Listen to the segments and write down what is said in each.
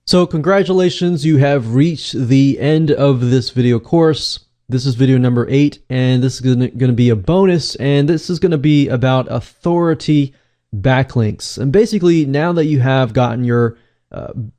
So congratulations, you have reached the end of this video course. This is video number 8, and this is going to be a bonus, and this is going to be about authority backlinks. And basically, now that you have gotten your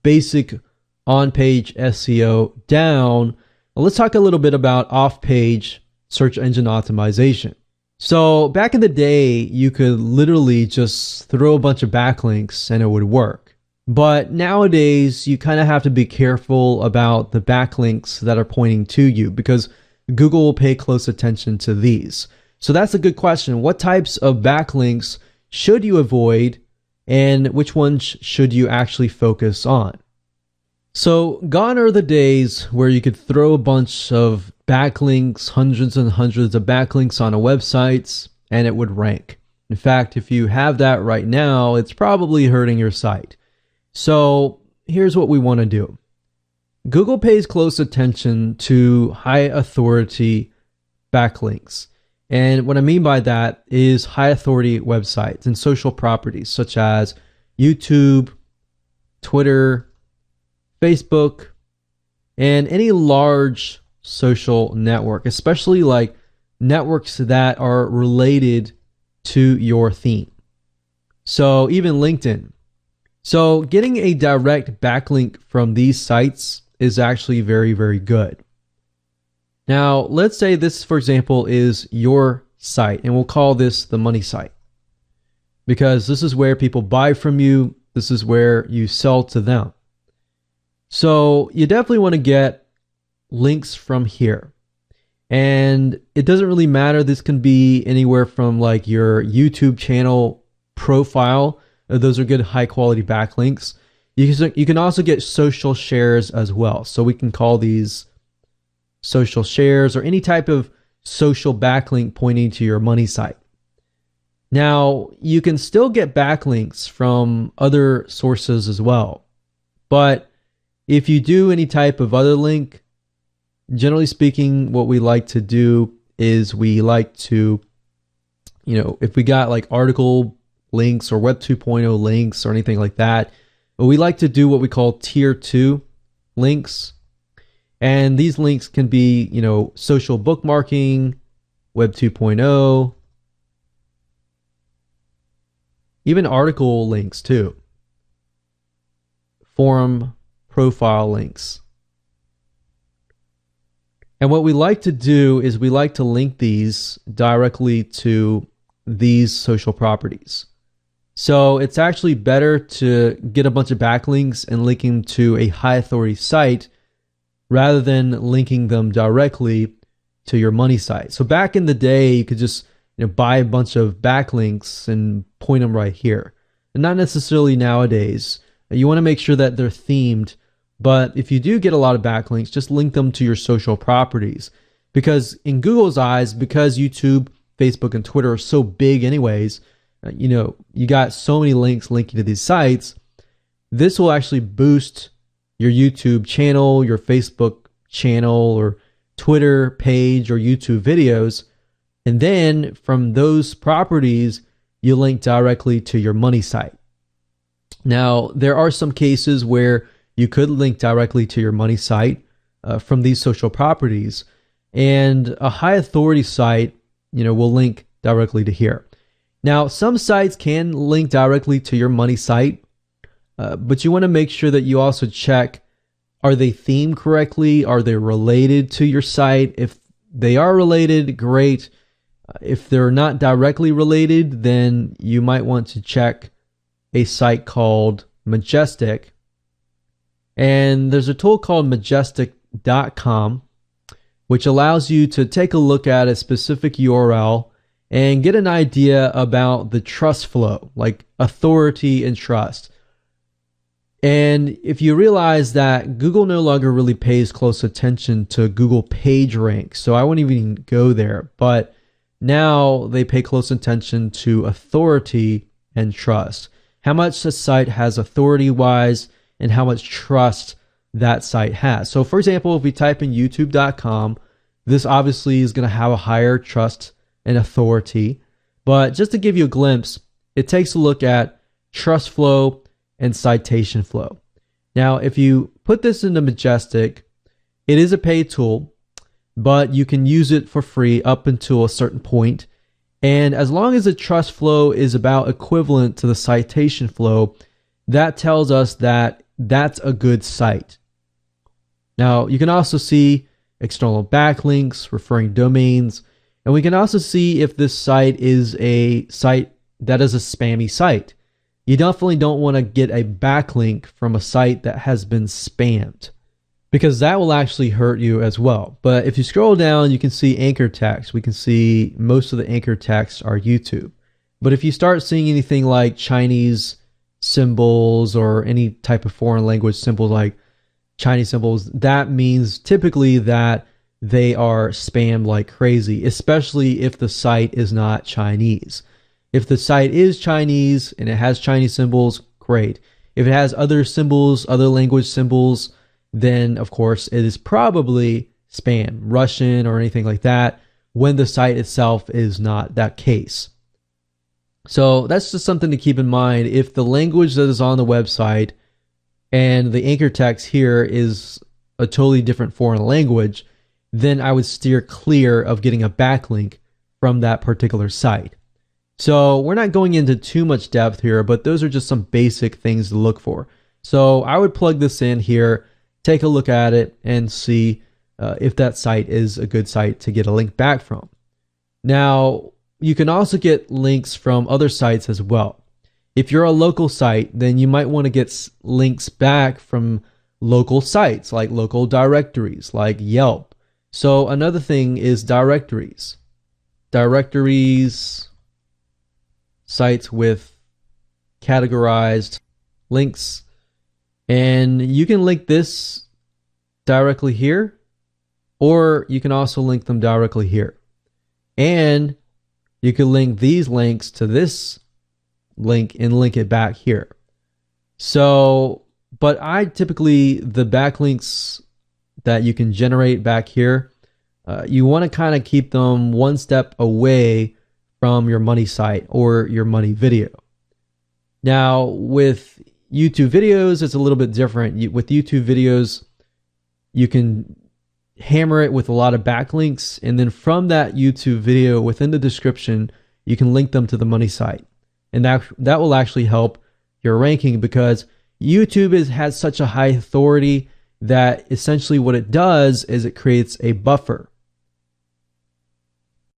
basic on-page SEO down, let's talk a little bit about off-page search engine optimization. So back in the day, you could literally just throw a bunch of backlinks and it would work. But nowadays, you kind of have to be careful about the backlinks that are pointing to you, because Google will pay close attention to these. So that's a good question. What types of backlinks should you avoid, and which ones should you actually focus on? So gone are the days where you could throw a bunch of backlinks, hundreds and hundreds of backlinks on a website, and it would rank. In fact, if you have that right now, it's probably hurting your site. So here's what we want to do. Google pays close attention to high authority backlinks. And what I mean by that is high authority websites and social properties such as YouTube, Twitter, Facebook, and any large social network, especially like networks that are related to your theme. So even LinkedIn. So getting a direct backlink from these sites is actually very, very good. Now, let's say this, for example, is your site, and we'll call this the money site, because this is where people buy from you. This is where you sell to them. So you definitely want to get links from here. And it doesn't really matter. This can be anywhere from like your YouTube channel profile. Those are good high quality backlinks. You can also get social shares as well. So we can call these social shares or any type of social backlink pointing to your money site. Now, you can still get backlinks from other sources as well. But if you do any type of other link, generally speaking, what we like to do is we like to, if we got like article links or Web 2.0 links or anything like that, but we like to do what we call tier 2 links. And these links can be, social bookmarking, Web 2.0, even article links too, forum profile links. And what we like to do is we like to link these directly to these social properties. So it's actually better to get a bunch of backlinks and link them to a high authority site rather than linking them directly to your money site. So back in the day, you could just buy a bunch of backlinks and point them right here. And not necessarily nowadays. You want to make sure that they're themed. But if you do get a lot of backlinks, just link them to your social properties. Because in Google's eyes, because YouTube, Facebook, and Twitter are so big anyways, you got so many links linking to these sites, this will actually boost your YouTube channel, your Facebook channel, or Twitter page, or YouTube videos. And then from those properties, you link directly to your money site. Now, there are some cases where you could link directly to your money site from these social properties. And a high authority site, will link directly to here. Now, some sites can link directly to your money site, but you want to make sure that you also check, are they themed correctly? Are they related to your site? If they are related, great. If they're not directly related, then you might want to check a site called Majestic. And there's a tool called majestic.com, which allows you to take a look at a specific URL and get an idea about the trust flow, like authority and trust. And if you realize that Google no longer really pays close attention to Google PageRank, so I won't even go there, but now they pay close attention to authority and trust. How much a site has authority-wise and how much trust that site has. So for example, if we type in youtube.com, this obviously is going to have a higher trust and authority. But just to give you a glimpse, it takes a look at trust flow and citation flow. Now, if you put this into Majestic, it is a paid tool, but you can use it for free up until a certain point. And as long as the trust flow is about equivalent to the citation flow, that tells us that that's a good site. Now, you can also see external backlinks, referring domains, and we can also see if this site is a site that is a spammy site. You definitely don't want to get a backlink from a site that has been spammed, because that will actually hurt you as well. But if you scroll down, you can see anchor text. We can see most of the anchor texts are YouTube. But if you start seeing anything like Chinese symbols or any type of foreign language symbols like Chinese symbols, that means typically that they are spammed like crazy, especially if the site is not Chinese. If the site is Chinese and it has Chinese symbols, great. If it has other symbols, other language symbols, then of course it is probably spam, Russian or anything like that, when the site itself is not that case. So that's just something to keep in mind. If the language that is on the website and the anchor text here is a totally different foreign language, then I would steer clear of getting a backlink from that particular site. So we're not going into too much depth here, but those are just some basic things to look for. So I would plug this in here, take a look at it, and see if that site is a good site to get a link back from. Now, you can also get links from other sites as well. If you're a local site, then you might want to get links back from local sites, like local directories, like Yelp. So another thing is directories. Directories, sites with categorized links. And you can link this directly here, or you can also link them directly here. And you can link these links to this link and link it back here. So, but I typically, the backlinks that you can generate back here, you want to kind of keep them one step away from your money site or your money video. Now, with YouTube videos, it's a little bit different. With YouTube videos, you can hammer it with a lot of backlinks, and then from that YouTube video, within the description, you can link them to the money site. And that will actually help your ranking, because YouTube has such a high authority that essentially what it does is it creates a buffer.